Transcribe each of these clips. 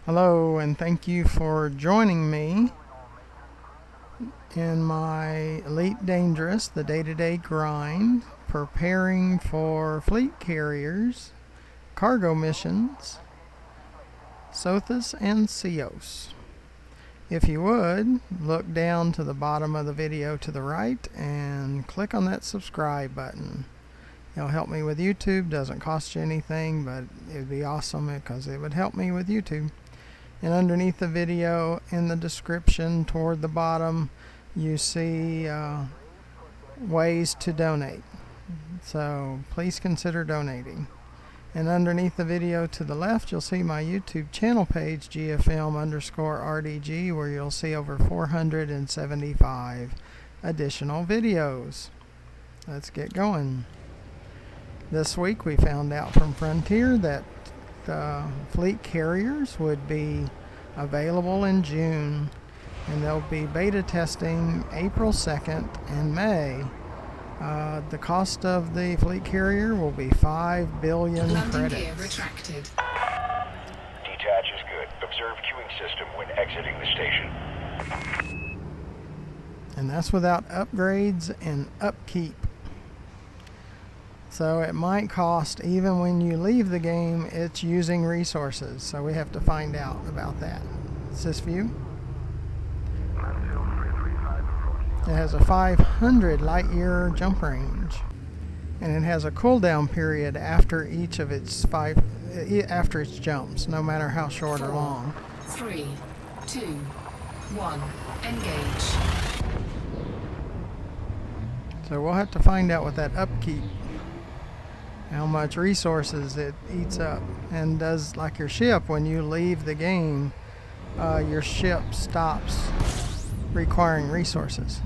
Hello, and thank you for joining me in my Elite Dangerous, the day-to-day grind, preparing for fleet carriers, cargo missions, Sothis and Cios. If you would, look down to the bottom of the video to the right and click on that subscribe button. It'll help me with YouTube, doesn't cost you anything, but it would be awesome because it would help me with YouTube. And underneath the video in the description toward the bottom you see ways to donate, so please consider donating. And underneath the video to the left you'll see my YouTube channel page, GFM_RDG, where you'll see over 475 additional videos. Let's get going. This week we found out from Frontier that fleet carriers would be available in June, and they'll be beta testing April 2nd and May. The cost of the fleet carrier will be 5 billion credits. Gear retracted. Detach is good. Observe queuing system when exiting the station. And that's without upgrades and upkeep. So it might cost, even when you leave the game, it's using resources. So we have to find out about that. Sysview. It has a 500 light year jump range, and it has a cooldown period after each of its after its jumps, no matter how short or long. 3, 2, 1, engage. So we'll have to find out with that upkeep, how much resources it eats up, and does like your ship. When you leave the game, your ship stops requiring resources.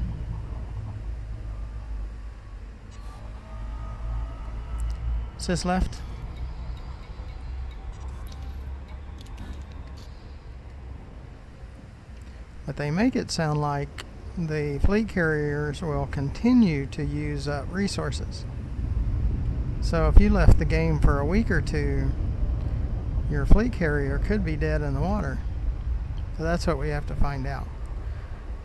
Sys left. But they make it sound like the fleet carriers will continue to use up resources. So if you left the game for a week or two, your fleet carrier could be dead in the water. So that's what we have to find out.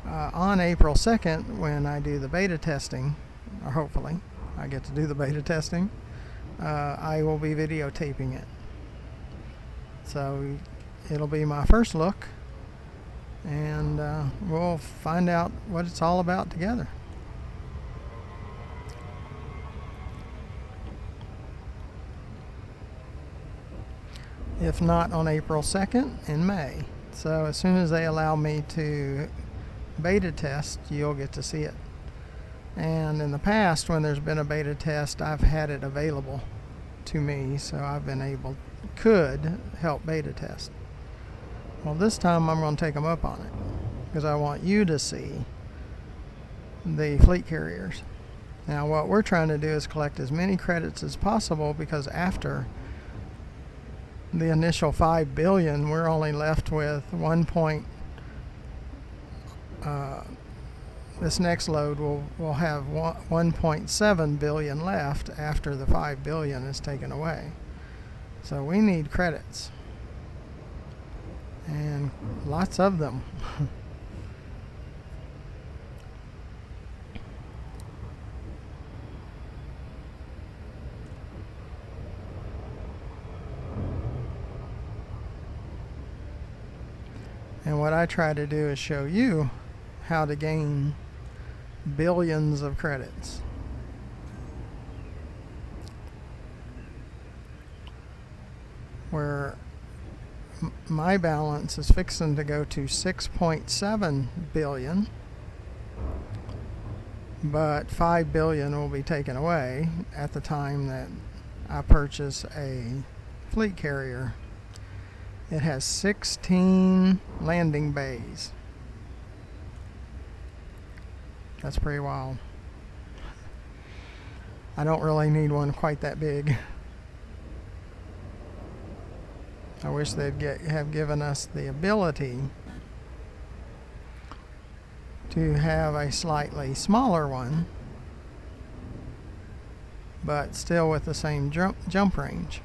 On April 2nd, when I do the beta testing, or hopefully I get to do the beta testing, I will be videotaping it. So it'll be my first look, and we'll find out what it's all about together. If not on April 2nd, in May. So as soon as they allow me to beta test, you'll get to see it. And in the past, when there's been a beta test, I've had it available to me, so I've been could help beta test. Well, this time I'm going to take them up on it, because I want you to see the fleet carriers. Now what we're trying to do is collect as many credits as possible, because after the initial 5 billion, we're only left with this next load will have 1.7 billion left after the 5 billion is taken away. So we need credits, and lots of them. And what I try to do is show you how to gain billions of credits. Where my balance is fixing to go to 6.7 billion, but 5 billion will be taken away at the time that I purchase a fleet carrier. It has 16 landing bays. That's pretty wild. I don't really need one quite that big. I wish they'd have given us the ability to have a slightly smaller one, but still with the same jump range.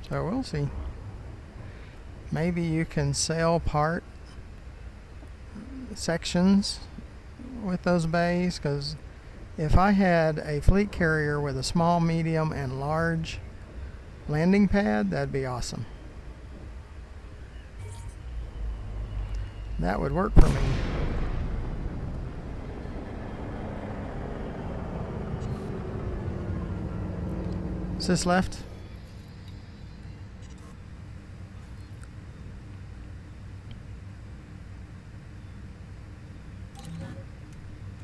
So we'll see. Maybe you can sell part sections with those bays, because if I had a fleet carrier with a small, medium, and large landing pad, that'd be awesome. That would work for me. Sis left.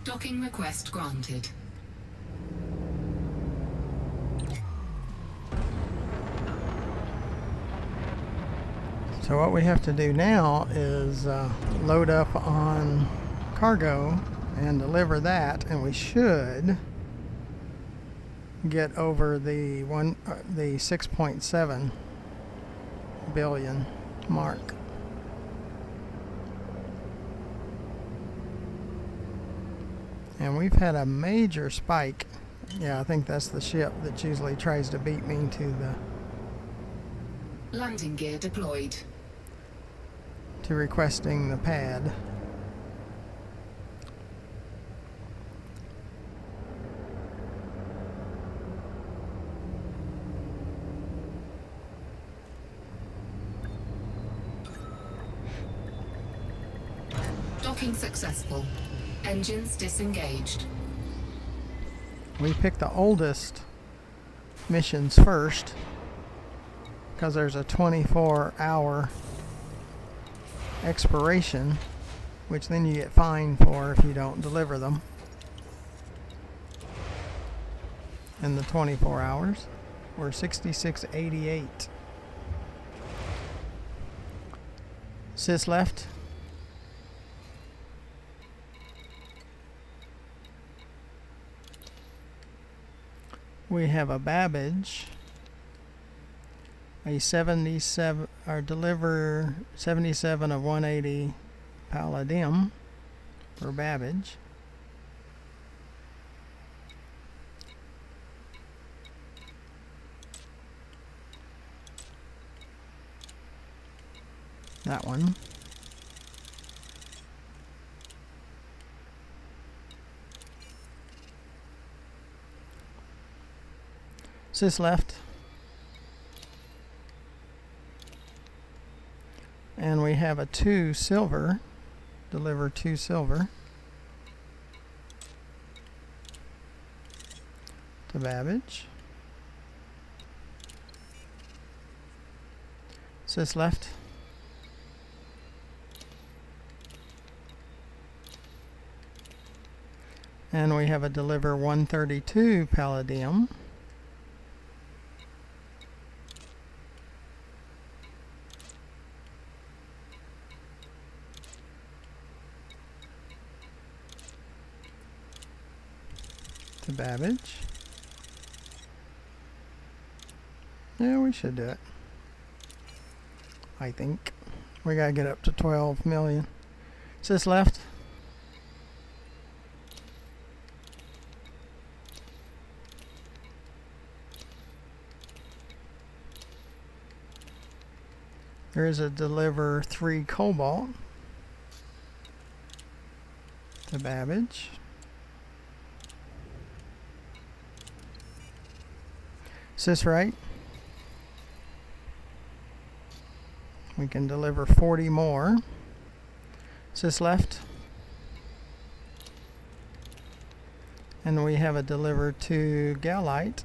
Docking request granted. So what we have to do now is load up on cargo and deliver that, and we should get over the 6.7 billion mark. And we've had a major spike. Yeah, I think that's the ship that usually tries to beat me to Landing gear deployed. requesting the pad. Docking successful. Engines disengaged. We picked the oldest missions first because there's a 24-hour expiration, which then you get fined for if you don't deliver them in the 24 hours. We're 6688. Sis left. We have a Babbage, a 77, or deliver 77 of 180 Palladium for Babbage. That one. Sis left. And we have a 2 silver. Deliver 2 silver to Babbage. Sis left. And we have a deliver 132 Palladium to Babbage. Yeah, we should do it. I think. We gotta get up to 12 million. Sis left. There is a deliver 3 cobalt to Babbage. Sis right. We can deliver 40 more. Sis left. And we have a deliver to Galite.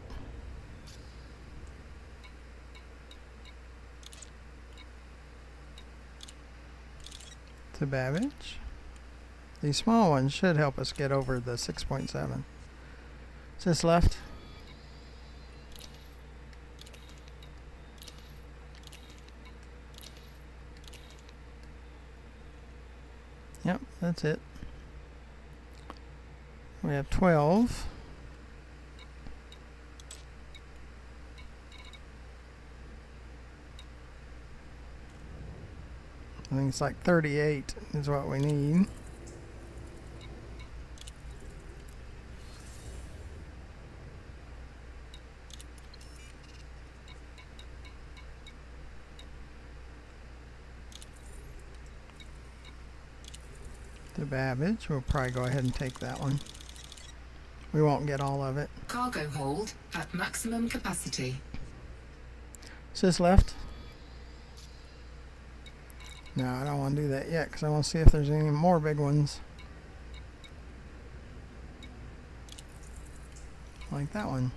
To Babbage. These small ones should help us get over the 6.7. Sis left. Yep, that's it. We have 12. I think it's like 38 is what we need. To Babbage. We'll probably go ahead and take that one. We won't get all of it. Cargo hold at maximum capacity. Sis left? No, I don't want to do that yet because I want to see if there's any more big ones. Like that one.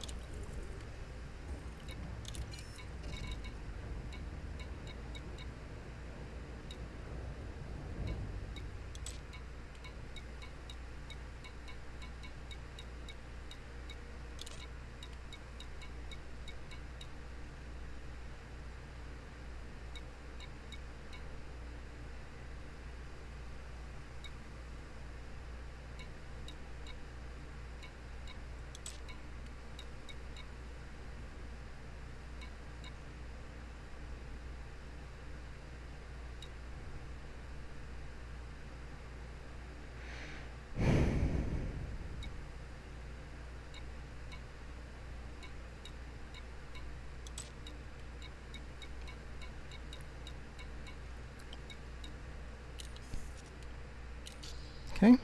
Okay.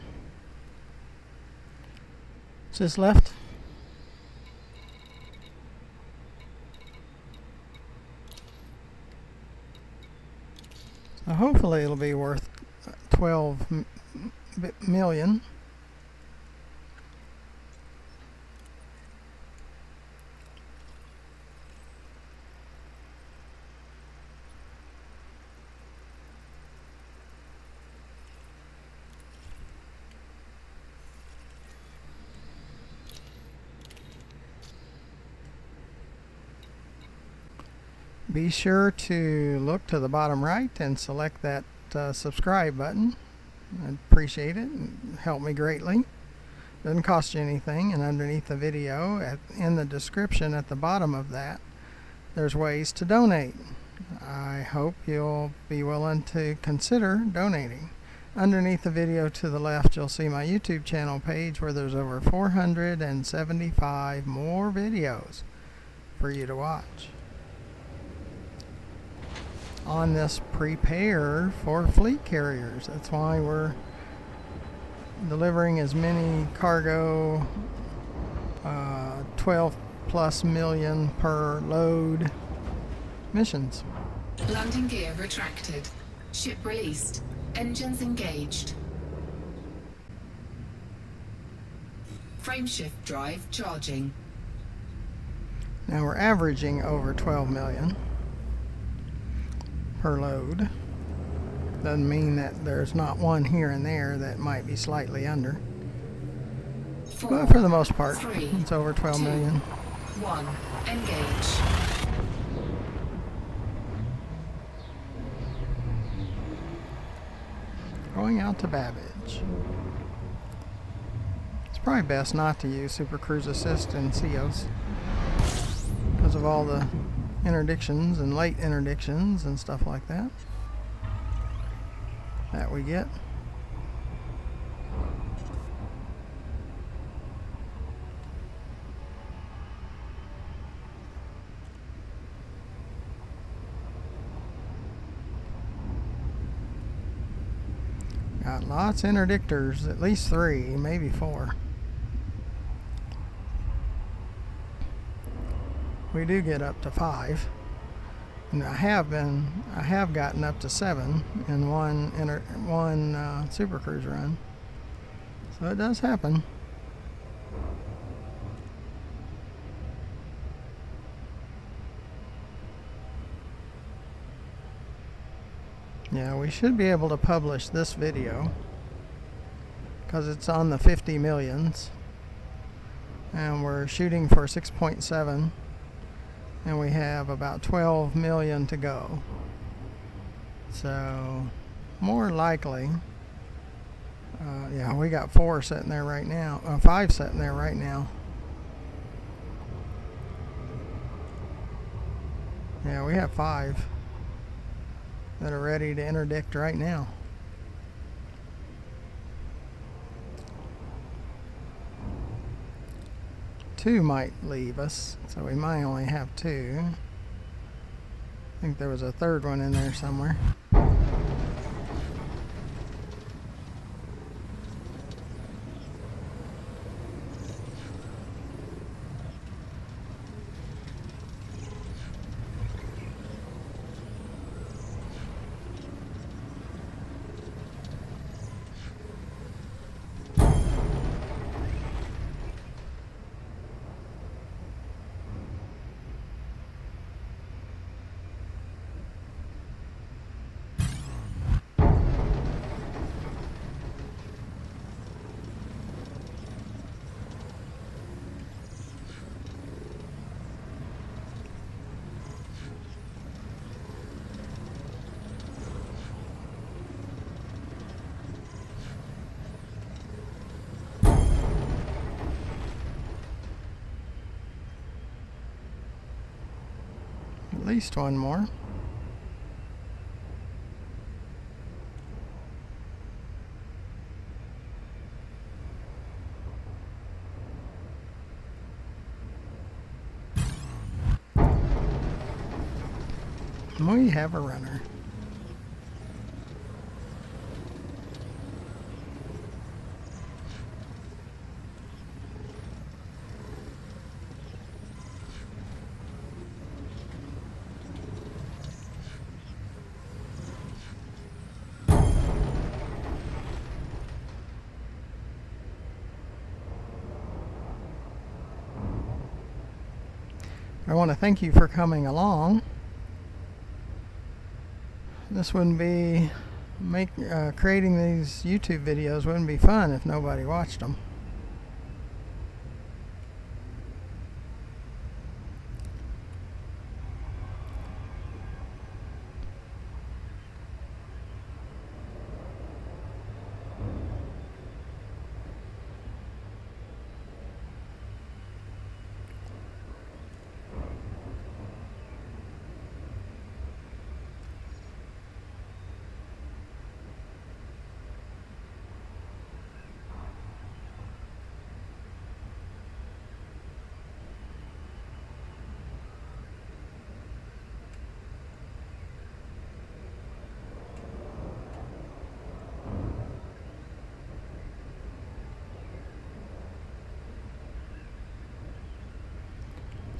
Sis left? So hopefully it'll be worth 12 million. Be sure to look to the bottom right and select that subscribe button. I'd appreciate it. Help me greatly. Doesn't cost you anything. And underneath the video, in the description at the bottom of that, there's ways to donate. I hope you'll be willing to consider donating. Underneath the video to the left, you'll see my YouTube channel page where there's over 475 more videos for you to watch on this prepare for fleet carriers. That's why we're delivering as many cargo, 12 plus million per load missions. Landing gear retracted. Ship released. Engines engaged. Frameshift drive charging. Now we're averaging over 12 million per load. Doesn't mean that there's not one here and there that might be slightly under. But for the most part, it's over 12 million. 1. Engage. Going out to Babbage. It's probably best not to use Super Cruise Assist in CEOs because of all the interdictions and late interdictions and stuff like that we get. Got lots of interdictors, at least 3, maybe 4. We do get up to 5, and I have gotten up to 7 in one Super Cruise run. So it does happen. Yeah, we should be able to publish this video because it's on the 50 millions, and we're shooting for 6.7. And we have about 12 million to go. So, more likely, yeah, we got 4 sitting there right now. 5 sitting there right now. Yeah, we have 5 that are ready to interdict right now. Two might leave us, so we might only have 2. I think there was a third one in there somewhere. least one more. We have a runner. I want to thank you for coming along. This wouldn't be creating these YouTube videos wouldn't be fun if nobody watched them.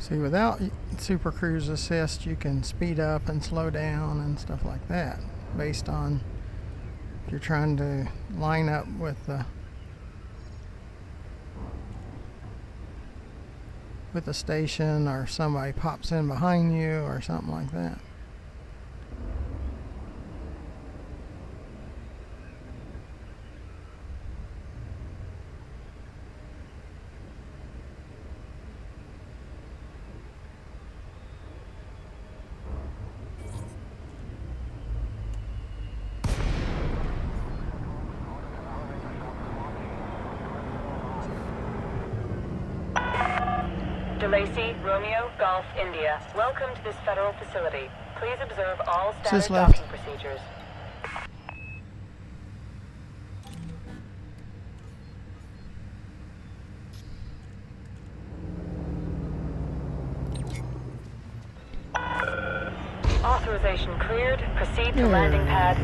See, without Super Cruise Assist, you can speed up and slow down and stuff like that, based on if you're trying to line up with the station, or somebody pops in behind you or something like that. DeLacy, Romeo, Golf, India. Welcome to this federal facility. Please observe all Sis standard left. docking procedures. Authorization cleared. Proceed to landing pad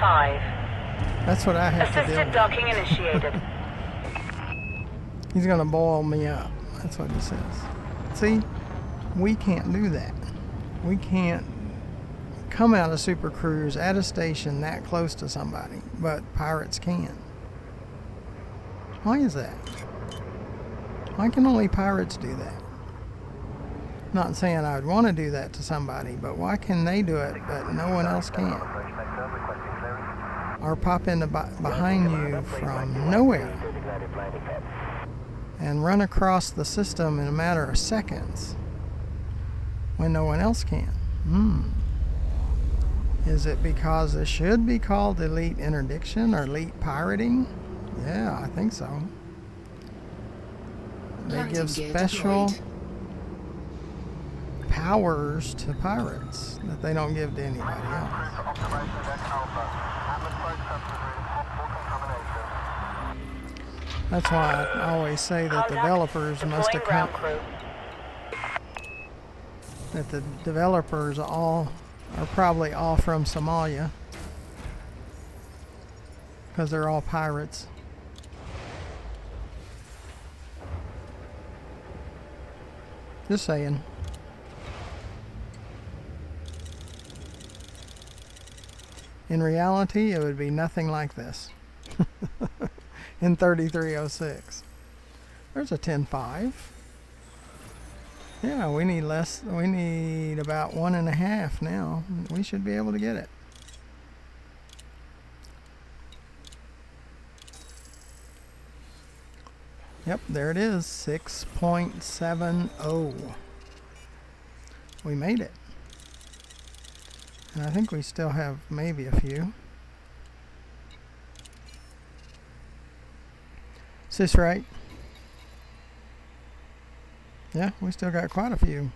05. That's what I have to do. Assisted docking initiated. He's gonna boil me up. That's what he says. See, we can't do that. We can't come out of Super Cruise at a station that close to somebody, but pirates can. Why is that? Why can only pirates do that? Not saying I would want to do that to somebody, but why can they do it but no one else can? Or pop in behind you from nowhere and run across the system in a matter of seconds when no one else can. Is it because it should be called elite interdiction or elite pirating? Yeah, I think so. They give special powers to pirates that they don't give to anybody else. That's why I always say that developers must have come. That the developers are probably all from Somalia, because they're all pirates. Just saying. In reality, it would be nothing like this. In 3306. There's a 10.5. Yeah, we need less. We need about 1.5 now. We should be able to get it. Yep, there it is. 6.70. We made it. And I think we still have maybe a few. Is this right? Yeah, we still got quite a few.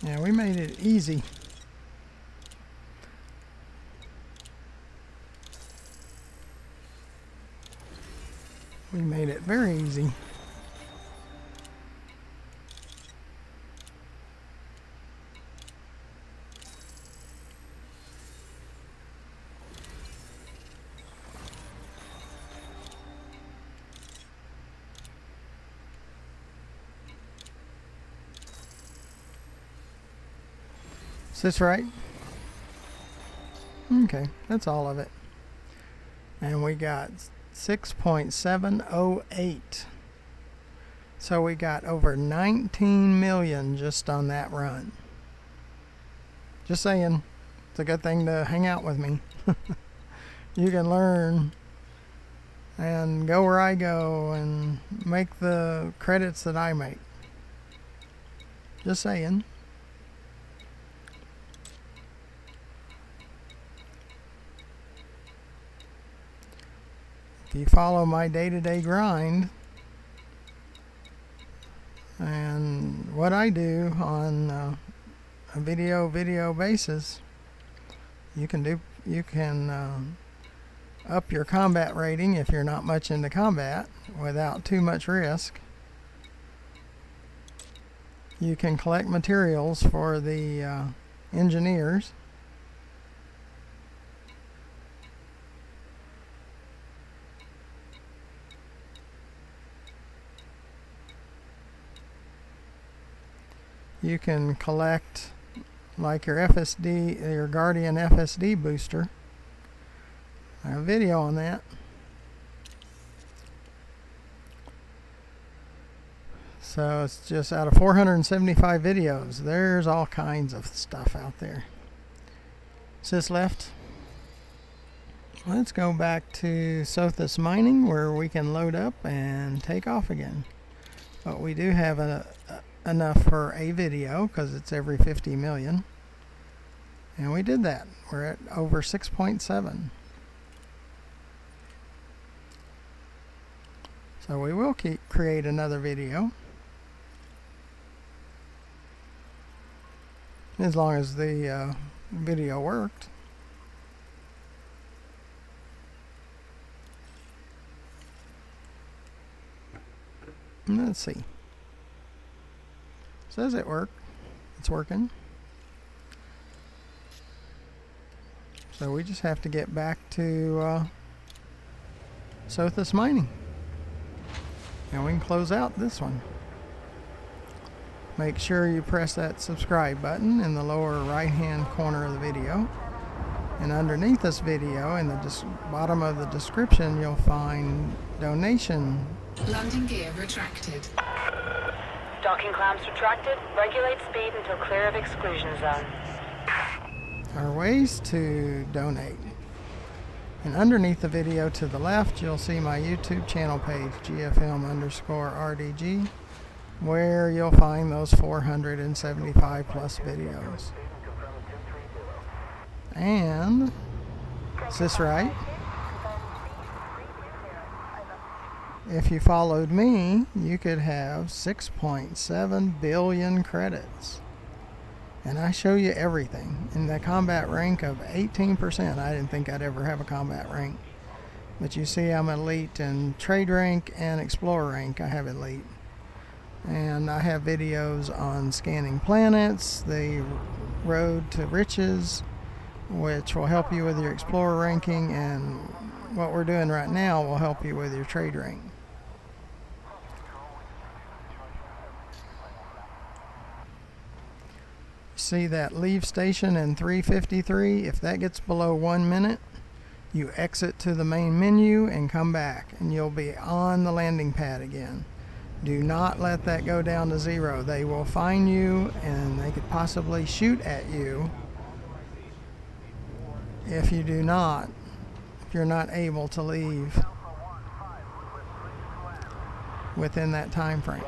Yeah, we made it easy. We made it very easy. Is this right? Okay, that's all of it. And we got 6.708. So we got over 19 million just on that run. Just saying, it's a good thing to hang out with me. You can learn and go where I go and make the credits that I make. Just saying. If you follow my day-to-day grind and what I do on a video basis, you can up your combat rating if you're not much into combat without too much risk. You can collect materials for the engineers. You can collect like your FSD, your Guardian FSD booster. I have a video on that. So it's just out of 475 videos. There's all kinds of stuff out there. Is this left? Let's go back to Sothis mining where we can load up and take off again. But we do have enough for a video because it's every 50 million. And we did that. We're at over 6.7. So we will create another video. As long as the video worked. Let's see. Says it worked. It's working. So we just have to get back to Sothis mining. And we can close out this one. Make sure you press that subscribe button in the lower right hand corner of the video. And underneath this video, in the bottom of the description, you'll find donation. Landing gear retracted. Docking clamps retracted. Regulate speed until clear of exclusion zone. Our ways to donate. And underneath the video to the left, you'll see my YouTube channel page, GFM_RDG, where you'll find those 475 plus videos. And, is this right? If you followed me, you could have 6.7 billion credits. And I show you everything. In the combat rank of 18%, I didn't think I'd ever have a combat rank. But you see I'm elite in trade rank and explorer rank. I have elite. And I have videos on scanning planets, the road to riches, which will help you with your explorer ranking, and what we're doing right now will help you with your trade rank. See that leave station in 353? If that gets below 1 minute, you exit to the main menu and come back, and you'll be on the landing pad again. Do not let that go down to 0. They will find you, and they could possibly shoot at you if you do not, if you're not able to leave within that time frame.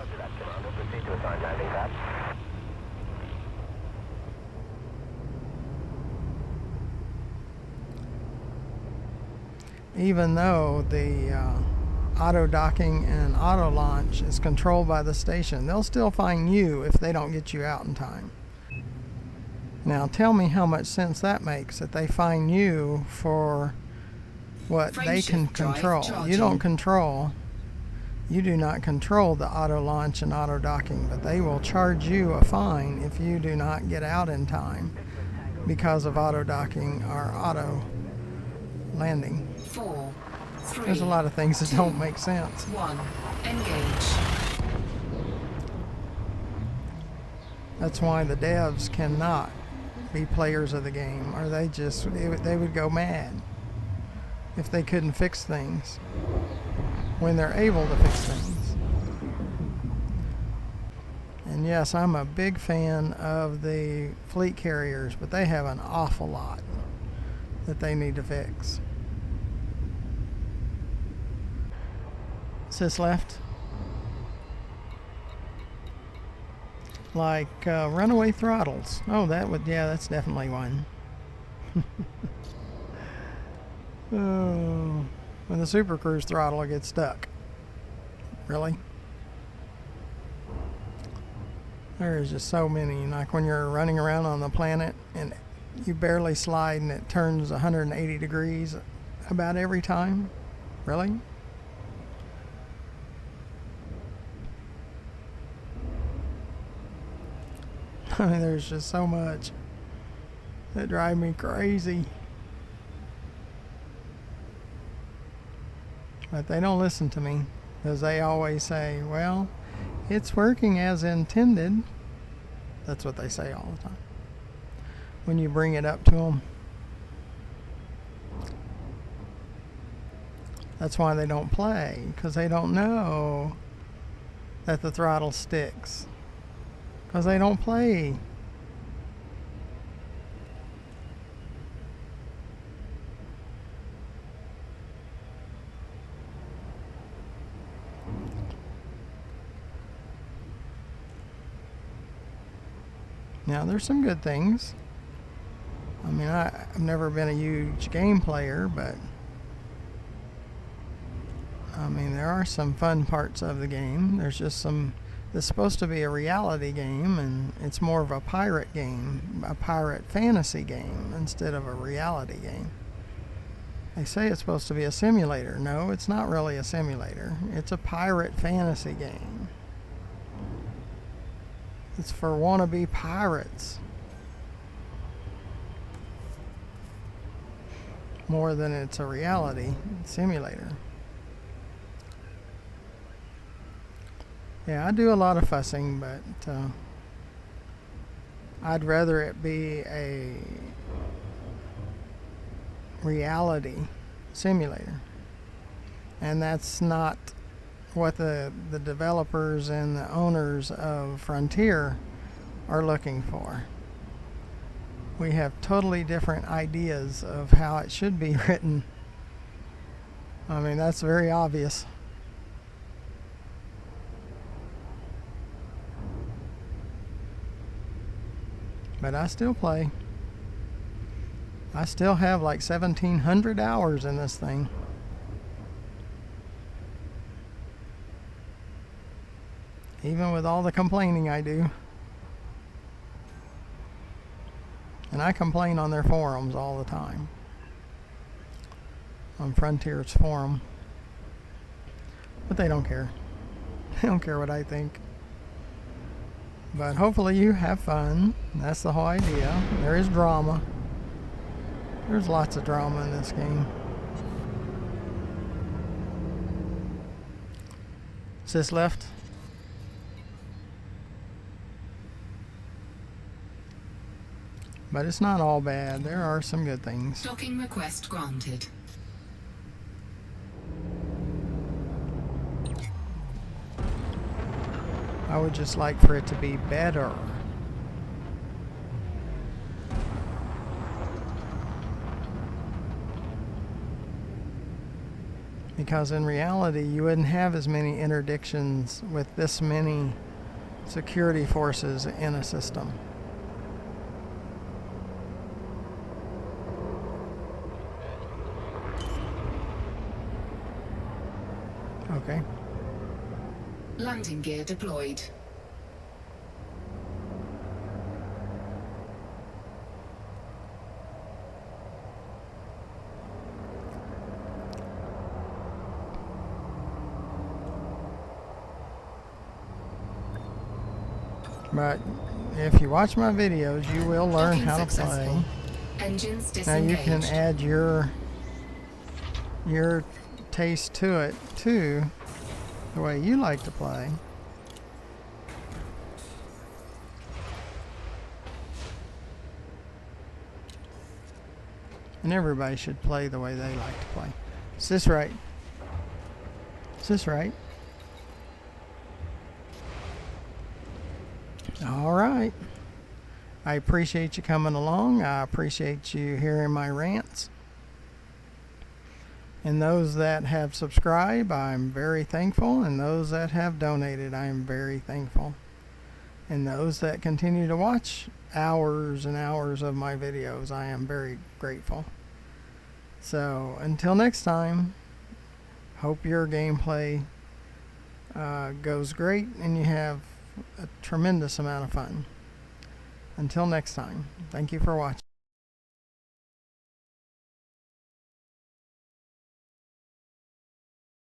Even though the auto docking and auto launch is controlled by the station, they'll still find you if they don't get you out in time. Now tell me how much sense that makes, that they fine you for what they can Frameshift drive control. You don't control. You do not control the auto launch and auto docking, but they will charge you a fine if you do not get out in time because of auto docking or auto landing. 4, 3, There's a lot of things that don't make sense. 1. Engage. That's why the devs cannot be players of the game, or they would go mad if they couldn't fix things when they're able to fix things. And yes, I'm a big fan of the fleet carriers, but they have an awful lot that they need to fix. Sis left. Like runaway throttles. Oh, that's definitely one. Oh, when the Super Cruise throttle gets stuck. Really? There's just so many. Like when you're running around on the planet and you barely slide and it turns 180 degrees about every time. Really? I mean, there's just so much that drive me crazy. But they don't listen to me because they always say, well, it's working as intended. That's what they say all the time when you bring it up to them. That's why they don't play, because they don't know that the throttle sticks. Because they don't play. Now, there's some good things. I mean, I've never been a huge game player, but I mean, there are some fun parts of the game. There's just some. It's supposed to be a reality game, and it's more of a pirate game, a pirate fantasy game, instead of a reality game. They say it's supposed to be a simulator. No, it's not really a simulator. It's a pirate fantasy game. It's for wannabe pirates. More than it's a reality simulator. Yeah, I do a lot of fussing, but I'd rather it be a reality simulator. And that's not what the developers and the owners of Frontier are looking for. We have totally different ideas of how it should be written. I mean, that's very obvious. But I still play. I still have like 1,700 hours in this thing. Even with all the complaining I do. And I complain on their forums all the time. On Frontier's forum. But they don't care. They don't care what I think. But hopefully you have fun. That's the whole idea. There is drama. There's lots of drama in this game. Sis left. But it's not all bad. There are some good things. Docking request granted. I would just like for it to be better. Because in reality, you wouldn't have as many interdictions with this many security forces in a system. Okay. Landing gear deployed. But if you watch my videos, you will learn Docking how to successful. play. Engines Now you disengaged. can add your taste to it too, the way you like to play. And everybody should play the way they like to play. Is this right? Is this right? All right. I appreciate you coming along. I appreciate you hearing my rants. And those that have subscribed, I'm very thankful. And those that have donated, I am very thankful. And those that continue to watch hours and hours of my videos, I am very grateful. So until next time, hope your gameplay goes great and you have a tremendous amount of fun. Until next time, thank you for watching.